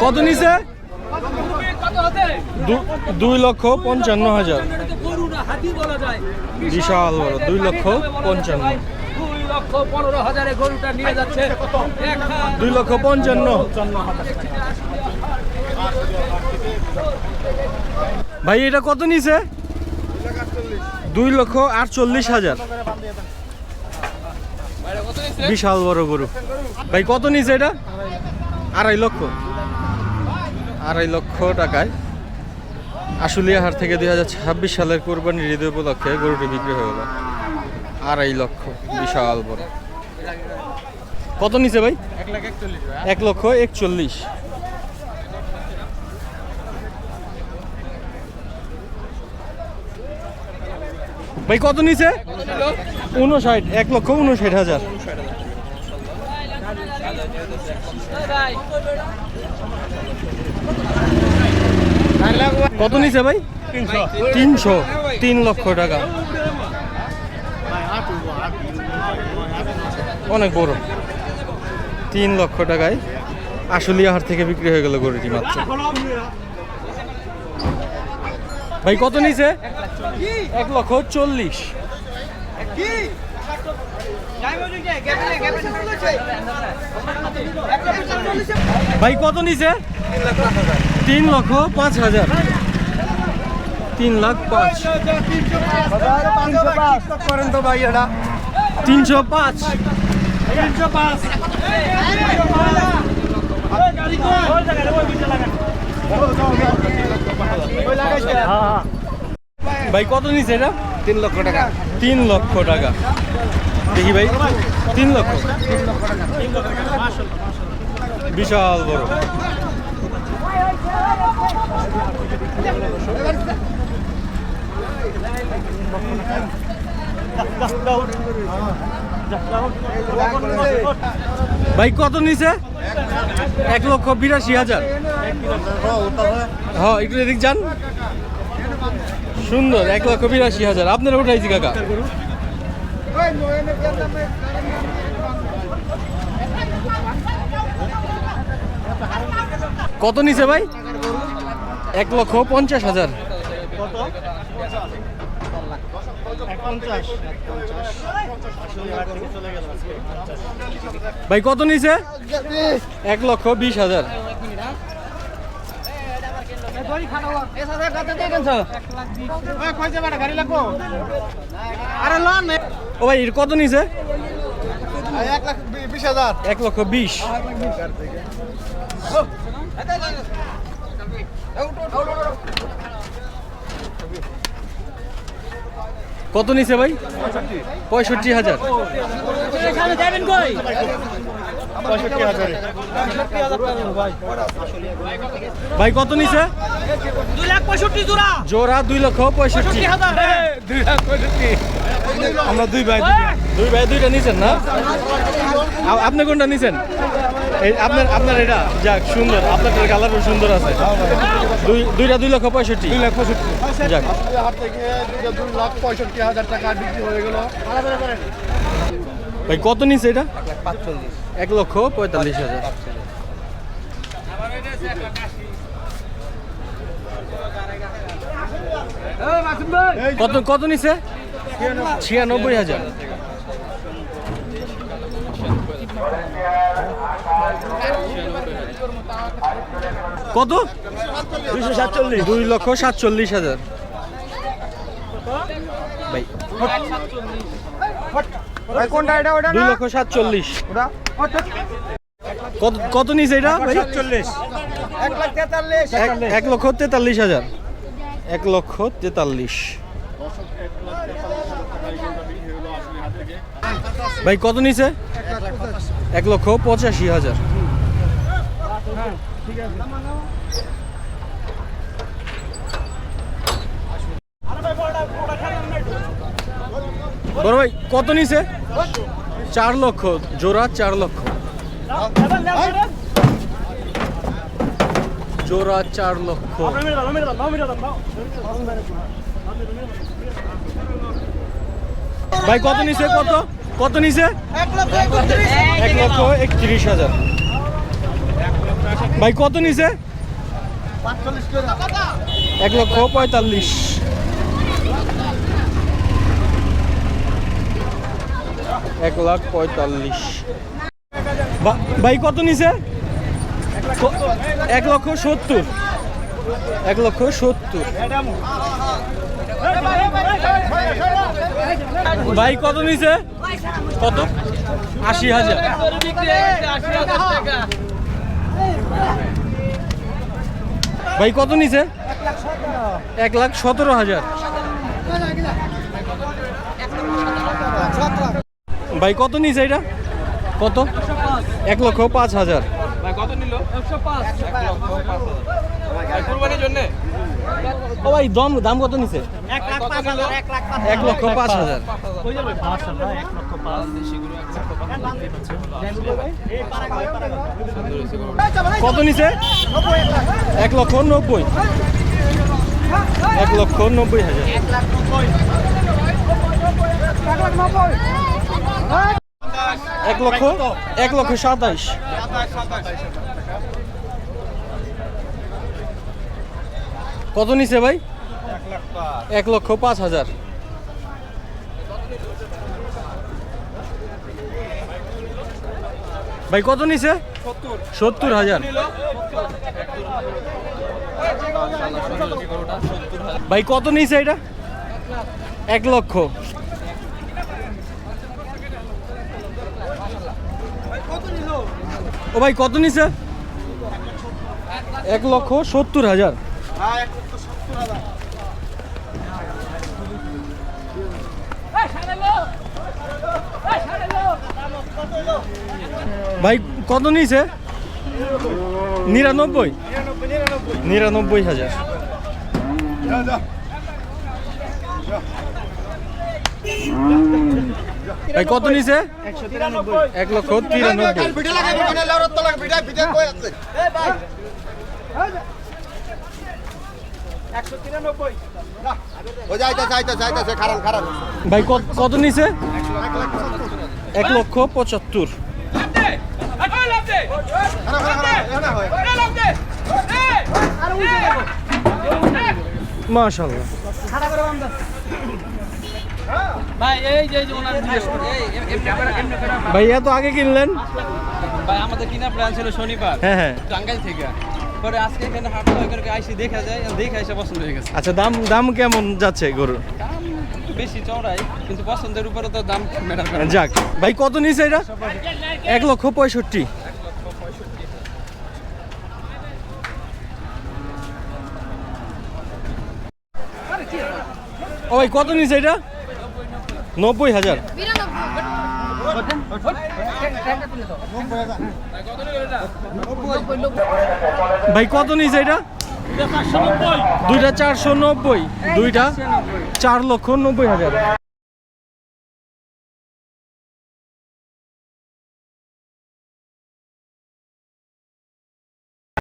কত নিছে? 2,55,000। বিশাল বড়, 2,55,000। 2,15,000 গরুটা নিয়ে যাচ্ছে 2,55,000। ভাই এটা কত নিছে? 2,48,000। বিশাল বড় গরু। ভাই কত নিছে এটা? 2.5 লক্ষ। 2.5 লক্ষ টাকায় আশুলিয়া হাট থেকে 2026 সালের কোরবানির ঈদ উপলক্ষে গরুটি বিক্রি হয়ে গেল 2.5 লক্ষ। বিশাল বড়। কত নিছে ভাই? 1,41,000। ভাই কত নিছে? 59। 1,59,000। কত নিছে ভাই? 300। 3 লক্ষ টাকা। অনেক বড়। 3 লক্ষ টাকায় আশুলিয়া হাট থেকে বিক্রি হয়ে গেল গরুটি মাত্র। ভাই কত নিছে? 1,40,000। ভাই কত নিছে? 3,05,000। 3,05,000 করেন তো ভাই। এটা 305। ভাই কত নিছে এটা? 3 লক্ষ টাকা। 3 লক্ষ টাকা। দেখি ভাই, 3 লক্ষ। বিশাল বড়। ভাই কত নিছে? 1,82,000। হ্যাঁ একটু এদিক যান। সুন্দর, 1,82,000 আপনারা উঠাইছি কাকা। কত নিছে ভাই? 1,50,000। ভাই কত নিছে? 1,20,000। ও ভাই কত নিছে? 1,20,000। 1,20,000। কত নিছে ভাই? 65,000। ভাই কত নিছে? 2,65,000 জোড়া। জোড়া 2,65,000। আমরা দুই ভাই দুইটা নিছেন না? আপনি কোনটা নিছেন? আপনার এটা যাক সুন্দর, আপনার কালারও সুন্দর আছে। দুইটা 2,65,000। 2,65,000 যাক। হাট থেকে 2,65,000 টাকা বিক্রি হয়ে গেল। ভাই কত নিছে এটা? 1,45,000। 1,45,000। কত নিছে? 96,000। কত? 2,47,000। ভাই কোনটা এটা? ওটা 2,47,000। কত নিছে এটা ভাই? 1,43,000। 1,43,000। ভাই কত নিছে? 1,85,000। বড় ভাই কত নিছে? 4 লক্ষ জোড়া। 4 লক্ষ জোড়া। 4 লক্ষ। ভাই কত নিছে? কত নিছে? 1,31,000। ভাই কত নিছে? 45 টাকা 1,45,000। ভাই কত নিছে? 1,70,000। 1,70,000। ভাই কত নিছে? কত? 80,000। ভাই কত নিছে? 1,17,000। ভাই কত নিছে এটা? কত? 1,05,000। ভাই কত নিল? 105 কুরবানির জন্য ও ভাই দাম কত নিছে? 1,05,000। কত নিছে? 1,90,000। 1,90,000। 1,27,000। কত নিছে ভাই? 1,05,000। ভাই কত নিছে? 70,000। ভাই কত নিছে এটা? 1 লক্ষ। ও ভাই কত নিছে? 1,70,000। ভাই কত নিছে? 99,000। 99,000। ভাই কত নিছে? 1,93,000। ভিডিও লাগাবো কেন লাউরত তো লাগবে ভিডিও কই আছে ও যাইতাছে খারাপ ভাই কত নিছে? 1,75,000। মাশাআল্লাহ। ভাই এই যে ওনার জিজ্ঞেস করে ভাই এত আগে কিনলেন? ভাই আমাদের কিনা প্ল্যান ছিল শনিবার হ্যাঁ। টাঙ্গাইল থেকে পরে আজকে এখানে হাট করে আইসি দেখা যায় দেখে এসে পছন্দ হয়ে গেছে। আচ্ছা দাম কেমন যাচ্ছে গরুর? দাম একটু বেশি চড়াই কিন্তু পছন্দের উপরে তো দাম ম্যাটার করে। যাক ভাই কত নিছে এটা? 1,65,000। ও ভাই কত নিছে এটা? 90,000। ভাই কত নিছে এটা? 2টা 490। 2টা 4,90,000।